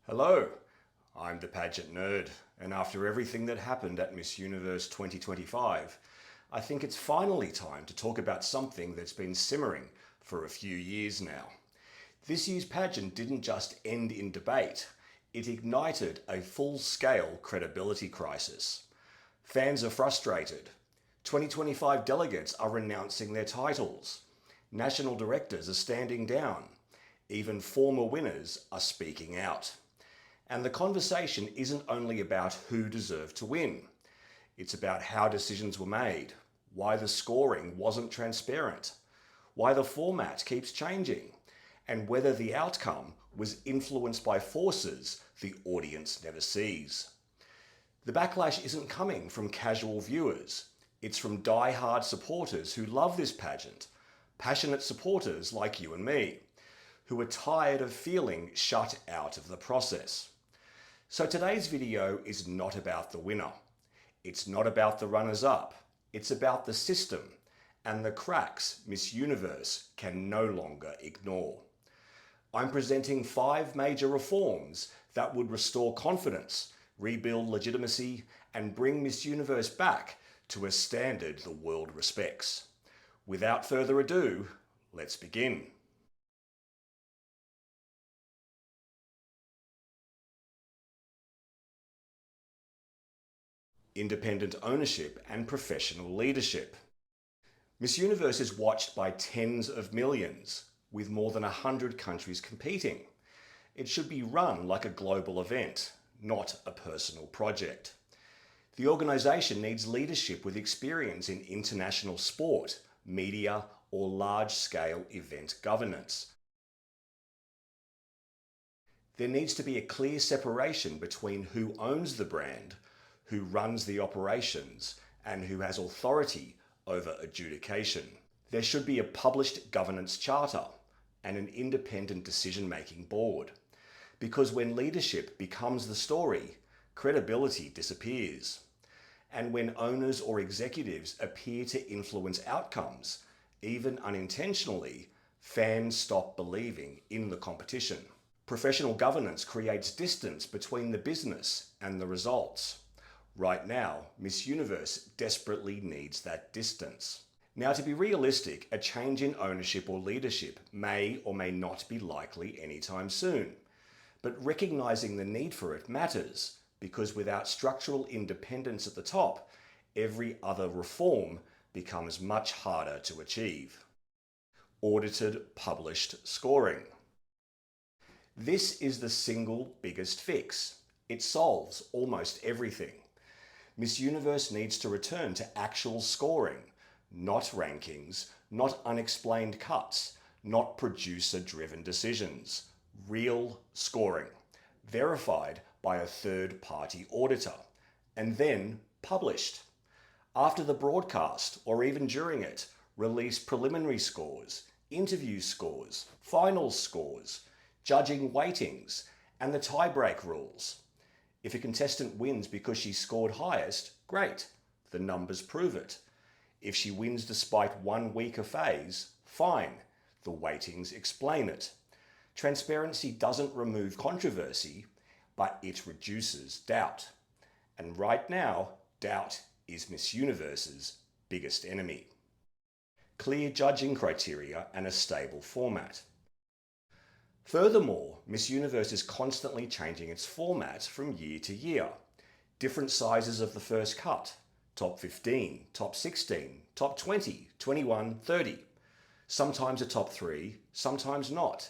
Hello, I'm the pageant nerd, and after everything that happened at Miss Universe 2025, I think it's finally time to talk about something that's been simmering for a few years now. This year's pageant didn't just end in debate, it ignited a full-scale credibility crisis. Fans are frustrated. 2025 delegates are renouncing their titles. National directors are standing down. Even former winners are speaking out. And the conversation isn't only about who deserved to win. It's about how decisions were made, why the scoring wasn't transparent, why the format keeps changing, and whether the outcome was influenced by forces the audience never sees. The backlash isn't coming from casual viewers. It's from die-hard supporters who love this pageant, passionate supporters like you and me, who are tired of feeling shut out of the process. So today's video is not about the winner. It's not about the runners-up. It's about the system and the cracks Miss Universe can no longer ignore. I'm presenting 5 major reforms that would restore confidence, rebuild legitimacy, and bring Miss Universe back to a standard the world respects. Without further ado, let's begin. Independent ownership and professional leadership. Miss Universe is watched by tens of millions, with more than 100 countries competing. It should be run like a global event, not a personal project. The organisation needs leadership with experience in international sport, media, or large-scale event governance. There needs to be a clear separation between who owns the brand, who runs the operations, and who has authority over adjudication. There should be a published governance charter and an independent decision-making board. Because when leadership becomes the story, credibility disappears. And when owners or executives appear to influence outcomes, even unintentionally, fans stop believing in the competition. Professional governance creates distance between the business and the results. Right now, Miss Universe desperately needs that distance. Now, to be realistic, a change in ownership or leadership may or may not be likely anytime soon. But recognizing the need for it matters, because without structural independence at the top, every other reform becomes much harder to achieve. Audited, published scoring. This is the single biggest fix. It solves almost everything. Miss Universe needs to return to actual scoring, not rankings, not unexplained cuts, not producer-driven decisions. Real scoring, verified by a third-party auditor, and then published. After the broadcast, or even during it, release preliminary scores, interview scores, final scores, judging weightings, and the tie-break rules. If a contestant wins because she scored highest, great, the numbers prove it. If she wins despite one weaker phase, fine, the weightings explain it. Transparency doesn't remove controversy, but it reduces doubt. And right now, doubt is Miss Universe's biggest enemy. Clear judging criteria and a stable format. Furthermore, Miss Universe is constantly changing its format from year to year. Different sizes of the first cut, top 15, top 16, top 20, 21, 30. Sometimes a top 3, sometimes not.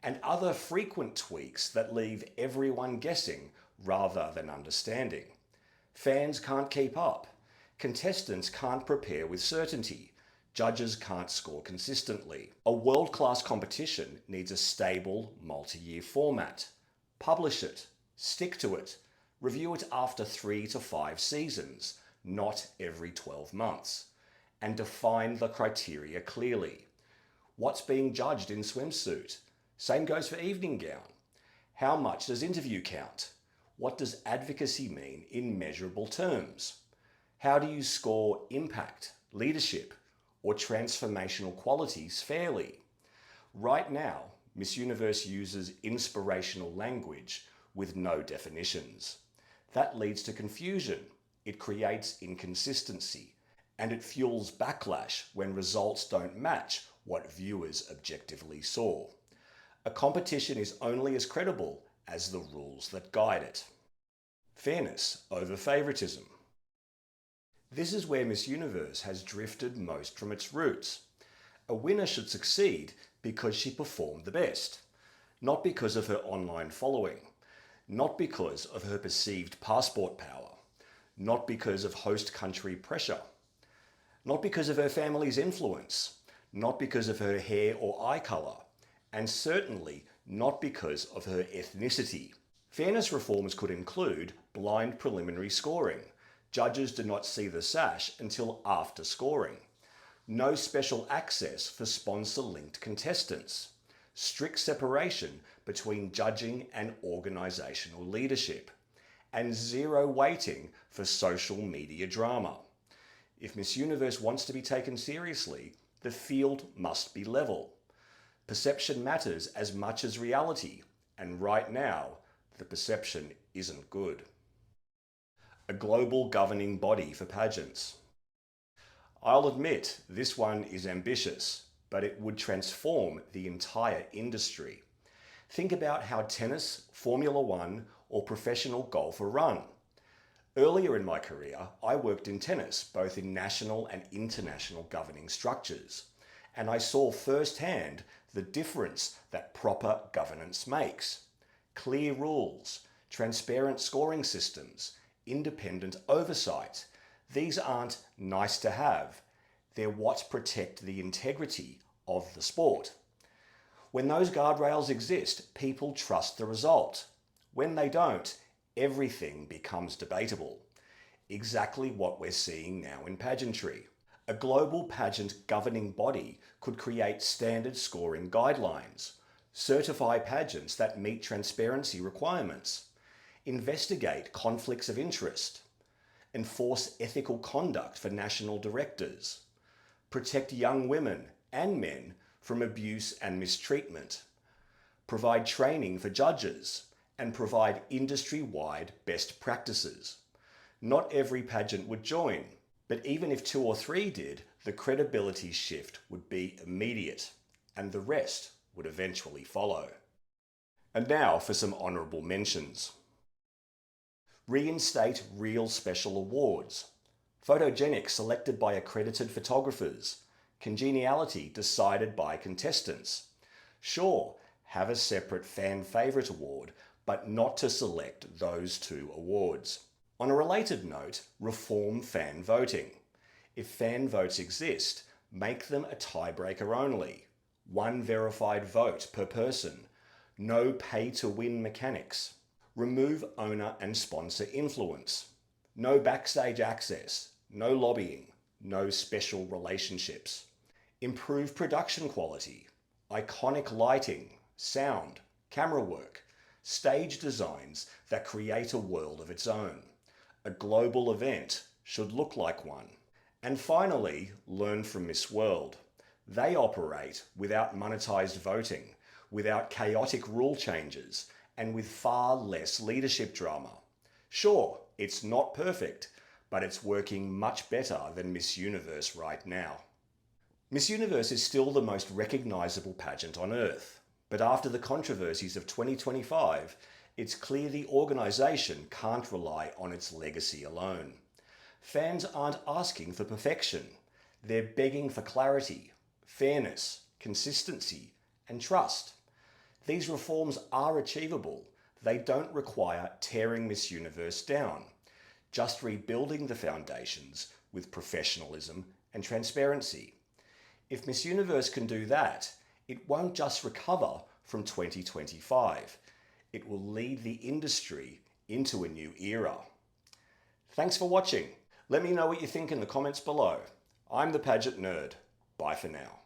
And other frequent tweaks that leave everyone guessing rather than understanding. Fans can't keep up. Contestants can't prepare with certainty. Judges can't score consistently. A world-class competition needs a stable, multi-year format. Publish it, stick to it, review it after 3 to 5 seasons, not every 12 months, and define the criteria clearly. What's being judged in swimsuit? Same goes for evening gown. How much does interview count? What does advocacy mean in measurable terms? How do you score impact, leadership, or transformational qualities fairly? Right now, Miss Universe uses inspirational language with no definitions. That leads to confusion, it creates inconsistency, and it fuels backlash when results don't match what viewers objectively saw. A competition is only as credible as the rules that guide it. Fairness over favouritism. This is where Miss Universe has drifted most from its roots. A winner should succeed because she performed the best, not because of her online following, not because of her perceived passport power, not because of host country pressure, not because of her family's influence, not because of her hair or eye colour, and certainly not because of her ethnicity. Fairness reforms could include blind preliminary scoring. Judges do not see the sash until after scoring. No special access for sponsor-linked contestants. Strict separation between judging and organisational leadership. And zero weighting for social media drama. If Miss Universe wants to be taken seriously, the field must be level. Perception matters as much as reality, and right now, the perception isn't good. A global governing body for pageants. I'll admit this one is ambitious, but it would transform the entire industry. Think about how tennis, Formula One, or professional golf are run. Earlier in my career, I worked in tennis, both in national and international governing structures, and I saw firsthand the difference that proper governance makes. Clear rules, transparent scoring systems, independent oversight. These aren't nice to have. They're what protect the integrity of the sport. When those guardrails exist, people trust the result. When they don't, everything becomes debatable. Exactly what we're seeing now in pageantry. A global pageant governing body could create standard scoring guidelines, certify pageants that meet transparency requirements, investigate conflicts of interest, enforce ethical conduct for national directors, protect young women and men from abuse and mistreatment, provide training for judges, and provide industry-wide best practices. Not every pageant would join, but even if 2 or 3 did, the credibility shift would be immediate, and the rest would eventually follow. And now for some honourable mentions. Reinstate real special awards. Photogenic selected by accredited photographers. Congeniality decided by contestants. Sure, have a separate fan favourite award, but not to select those 2 awards. On a related note, reform fan voting. If fan votes exist, make them a tiebreaker only. 1 verified vote per person. No pay-to-win mechanics. Remove owner and sponsor influence. No backstage access. No lobbying. No special relationships. Improve production quality. Iconic lighting, sound, camera work. Stage designs that create a world of its own. A global event should look like one. And finally, learn from Miss World. They operate without monetized voting, without chaotic rule changes, and with far less leadership drama. Sure, it's not perfect, but it's working much better than Miss Universe right now. Miss Universe is still the most recognisable pageant on earth, but after the controversies of 2025, it's clear the organisation can't rely on its legacy alone. Fans aren't asking for perfection. They're begging for clarity, fairness, consistency, and trust. These reforms are achievable. They don't require tearing Miss Universe down, just rebuilding the foundations with professionalism and transparency. If Miss Universe can do that, it won't just recover from 2025. It will lead the industry into a new era. Thanks for watching. Let me know what you think in the comments below. I'm the Pageant Nerd. Bye for now.